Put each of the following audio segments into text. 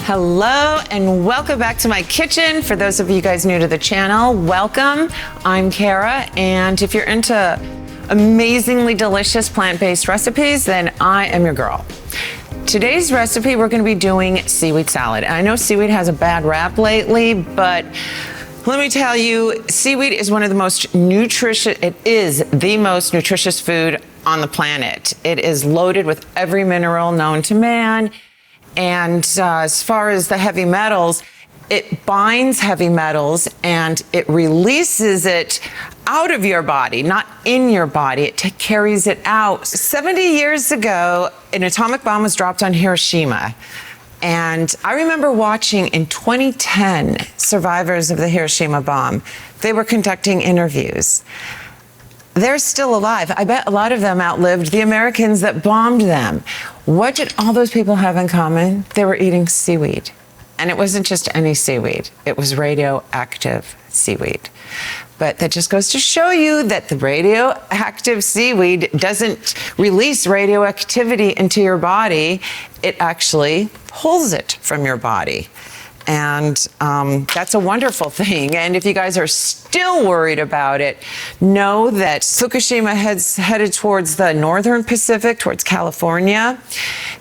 Hello and welcome back to my kitchen. For those of you guys new to the channel, welcome. I'm Cara, and if you're into amazingly delicious plant-based recipes, then I am your girl. Today's recipe, we're going to be doing seaweed salad. I know seaweed has a bad rap lately, but let me tell you, seaweed is one of the most nutritious, it is the most nutritious food on the planet. It is loaded with every mineral known to man. And as far as the heavy metals, it binds heavy metals and it releases it out of your body, not in your body. It carries it out. 70 years ago, an atomic bomb was dropped on Hiroshima. And I remember watching in 2010 survivors of the Hiroshima bomb. They were conducting interviews. They're still alive. I bet a lot of them outlived the Americans that bombed them. What did all those people have in common? They were eating seaweed. And it wasn't just any seaweed. It was radioactive seaweed. But that just goes to show you that the radioactive seaweed doesn't release radioactivity into your body. It actually pulls it from your body. And that's a wonderful thing. And if you guys are still worried about it, know that Fukushima headed towards the northern Pacific, towards California.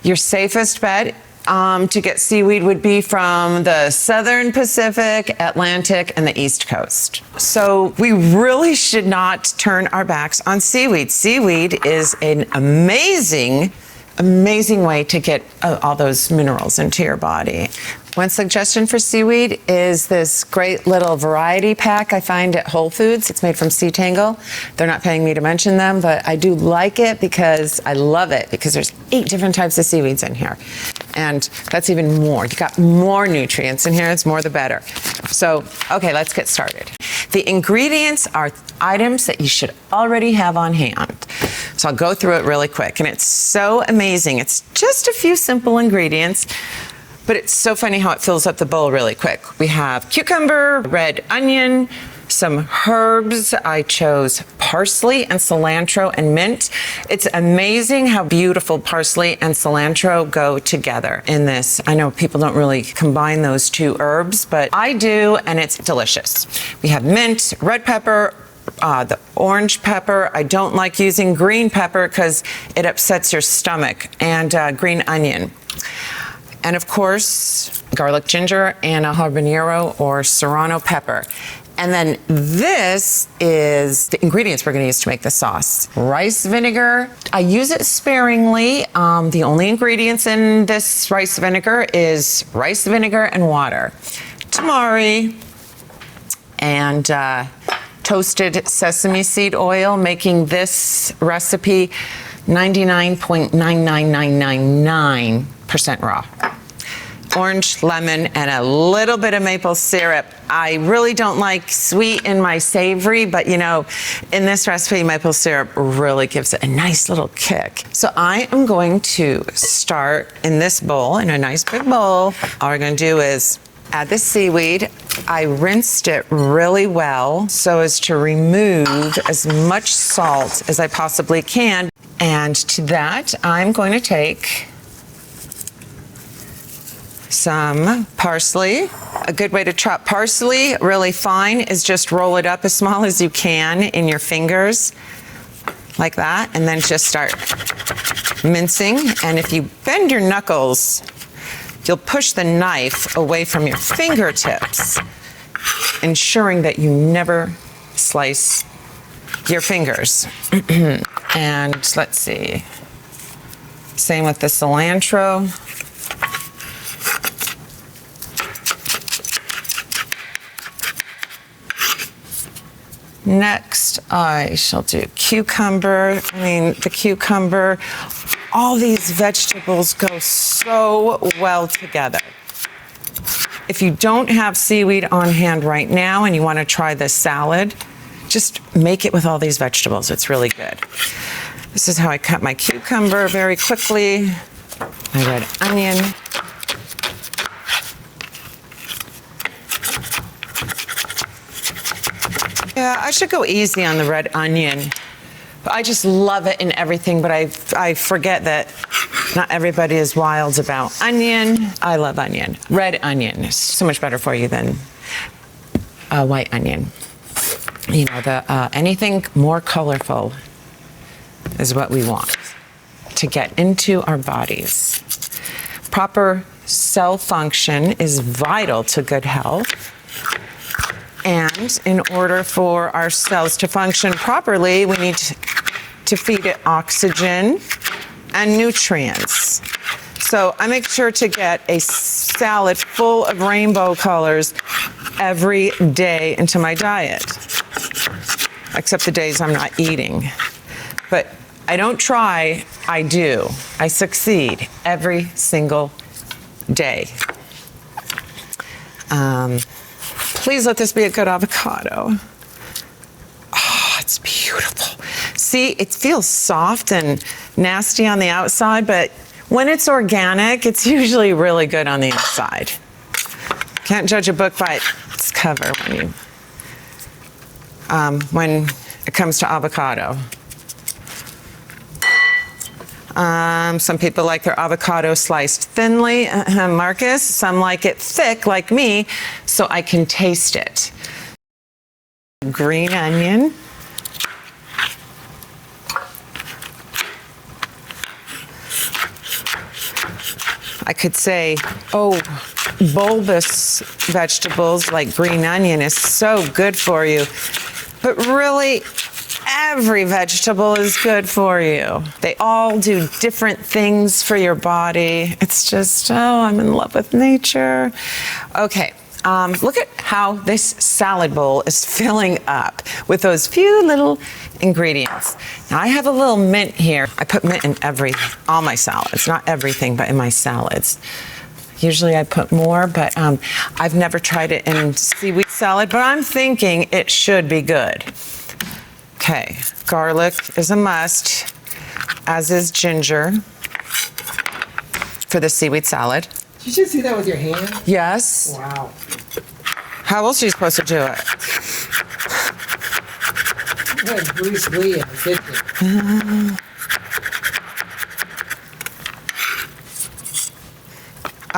Your safest bet to get seaweed would be from the southern Pacific, Atlantic, and the East Coast. So we really should not turn our backs on seaweed. Seaweed is an amazing way to get all those minerals into your body. One suggestion for seaweed is this great little variety pack I find at Whole Foods. It's made from sea tangle. They're not paying me to mention them, but I do like it because I love it because there's 8 different types of seaweeds in here. And that's even more. You got more nutrients in here. It's more the better. So, okay, let's get started. The ingredients are items that you should already have on hand. So I'll go through it really quick. And it's so amazing. It's just a few simple ingredients, but it's so funny how it fills up the bowl really quick. We have cucumber, red onion, some herbs. I chose parsley and cilantro and mint. It's amazing how beautiful parsley and cilantro go together in this. I know people don't really combine those two herbs, but I do, and it's delicious. We have mint, red pepper, the orange pepper. I don't like using green pepper because it upsets your stomach, and green onion. And of course, garlic ginger and a habanero or serrano pepper. And then this is the ingredients we're going to use to make the sauce. Rice vinegar. I use it sparingly. The only ingredients in this rice vinegar is rice vinegar and water. Tamari and toasted sesame seed oil, making this recipe 99.99999% raw. Orange, lemon, and a little bit of maple syrup. I really don't like sweet in my savory, but you know, in this recipe, maple syrup really gives it a nice little kick. So I am going to start in this bowl, in a nice big bowl. All we're gonna do is add the seaweed. I rinsed it really well so as to remove as much salt as I possibly can. And to that, I'm going to take some parsley. A good way to chop parsley really fine is just roll it up as small as you can in your fingers, like that, and then just start mincing. And if you bend your knuckles, you'll push the knife away from your fingertips, ensuring that you never slice your fingers. And let's see, same with the cilantro. Next, I shall do cucumber. The cucumber, all these vegetables go so well together. If you don't have seaweed on hand right now and you want to try this salad, just make it with all these vegetables. It's really good. This is how I cut my cucumber very quickly. My red onion. Yeah, I should go easy on the red onion. I just love it in everything, but I forget that Not everybody is wild about onion. I love onion. Red onion is so much better for you than white onion. You know, anything more colorful is what we want to get into our bodies. Proper cell function is vital to good health. And in order for our cells to function properly, we need to feed it oxygen and nutrients. So I make sure to get a salad full of rainbow colors every day into my diet, except the days I'm not eating. But I don't try, I do. I succeed every single day. Please let this be a good avocado. Oh, it's beautiful. See, it feels soft and nasty on the outside, but when it's organic, it's usually really good on the inside. Can't judge a book by its cover when it comes to avocado. Some people like their avocado sliced thinly, Marcus. Some like it thick, like me, so I can taste it. Green onion. I could say, oh, bulbous vegetables like green onion is so good for you. But really, every vegetable is good for you. They all do different things for your body. It's just, oh, I'm in love with nature. Okay, look at how this salad bowl is filling up with those few little ingredients. Now I have a little mint here. I put mint in all my salads, not everything, but in my salads. Usually I put more, but I've never tried it in seaweed salad, but I'm thinking it should be good. Okay, garlic is a must, as is ginger for the seaweed salad. You should see that with your hand. Yes. Wow. How else are you supposed to do it? You had Bruce Lee in the kitchen.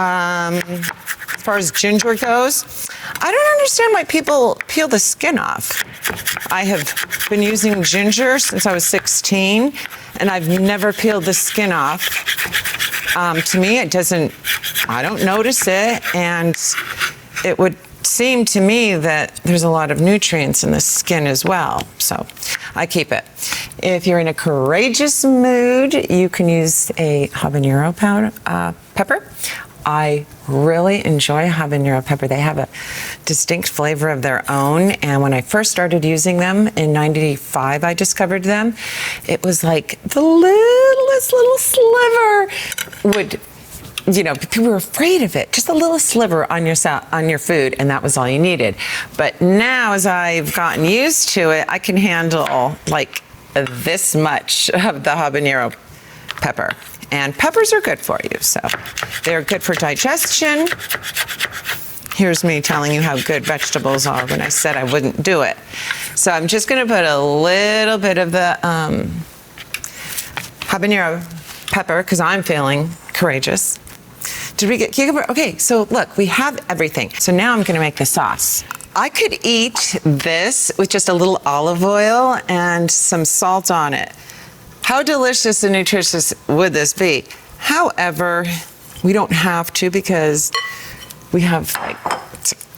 As far as ginger goes, I don't understand why people peel the skin off. I have been using ginger since I was 16, and I've never peeled the skin off. To me, I don't notice it, and it would seem to me that there's a lot of nutrients in the skin as well, so I keep it. If you're in a courageous mood, you can use a habanero pepper. I really enjoy habanero pepper. They have a distinct flavor of their own, and when I first started using them in '95, I discovered them. It was like the littlest little sliver people were afraid of it. Just a little sliver on your food, and that was all you needed. But now, as I've gotten used to it, I can handle like this much of the habanero pepper. And peppers are good for you, so they're good for digestion. Here's me telling you how good vegetables are when I said I wouldn't do it. So I'm just gonna put a little bit of the habanero pepper, because I'm feeling courageous. Did we get cucumber? Okay, so look, we have everything. So now I'm gonna make the sauce. I could eat this with just a little olive oil and some salt on it. How delicious and nutritious would this be? However, we don't have to, because we have like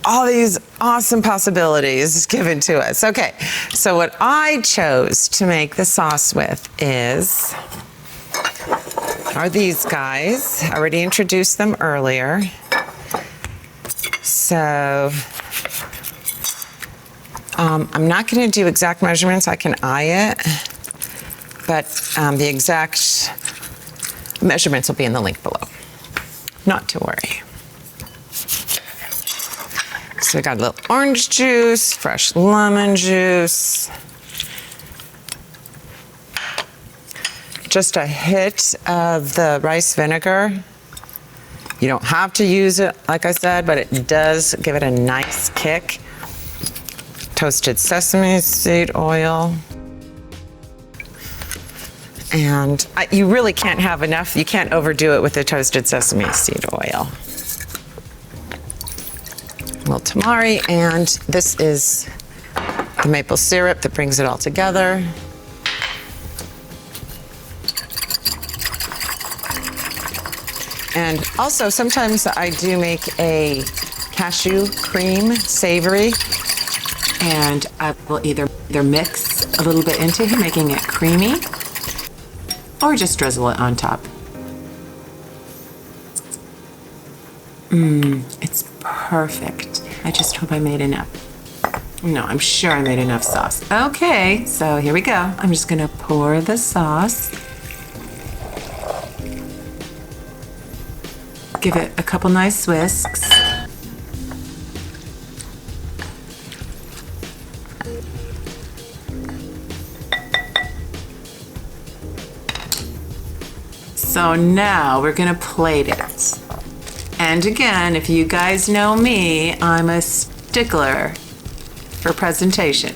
all these awesome possibilities given to us. Okay, so what I chose to make the sauce with are these guys. I already introduced them earlier. So I'm not going to do exact measurements. I can eye it. But the exact measurements will be in the link below. Not to worry. So we got a little orange juice, fresh lemon juice, just a hit of the rice vinegar. You don't have to use it, like I said, but it does give it a nice kick. Toasted sesame seed oil. And you really can't have enough. You can't overdo it with the toasted sesame seed oil. A little tamari, and this is the maple syrup that brings it all together. And also, sometimes I do make a cashew cream savory, and I will either mix a little bit into it, making it creamy, or just drizzle it on top. It's perfect. I just hope I made enough. No, I'm sure I made enough sauce. Okay, so here we go. I'm just gonna pour the sauce. Give it a couple nice whisks. So now we're gonna plate it. And again, if you guys know me, I'm a stickler for presentation.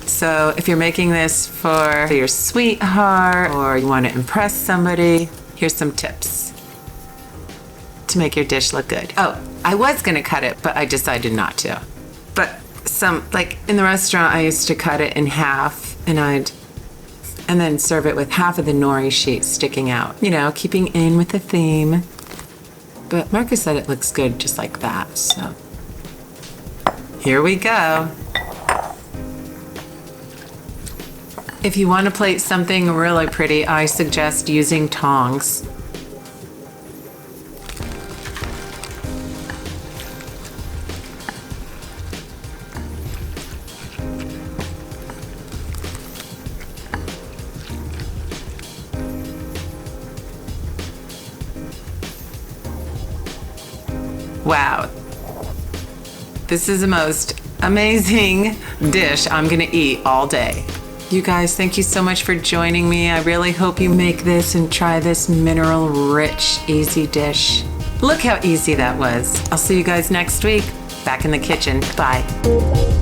So if you're making this for your sweetheart or you want to impress somebody, here's some tips to make your dish look good. Oh, I was gonna cut it, but I decided not to. But like in the restaurant, I used to cut it in half and then serve it with half of the nori sheet sticking out. You know, keeping in with the theme. But Marcus said it looks good just like that, so. Here we go. If you want to plate something really pretty, I suggest using tongs. Wow. This is the most amazing dish I'm gonna eat all day. You guys, thank you so much for joining me. I really hope you make this and try this mineral-rich, easy dish. Look how easy that was. I'll see you guys next week, back in the kitchen. Bye.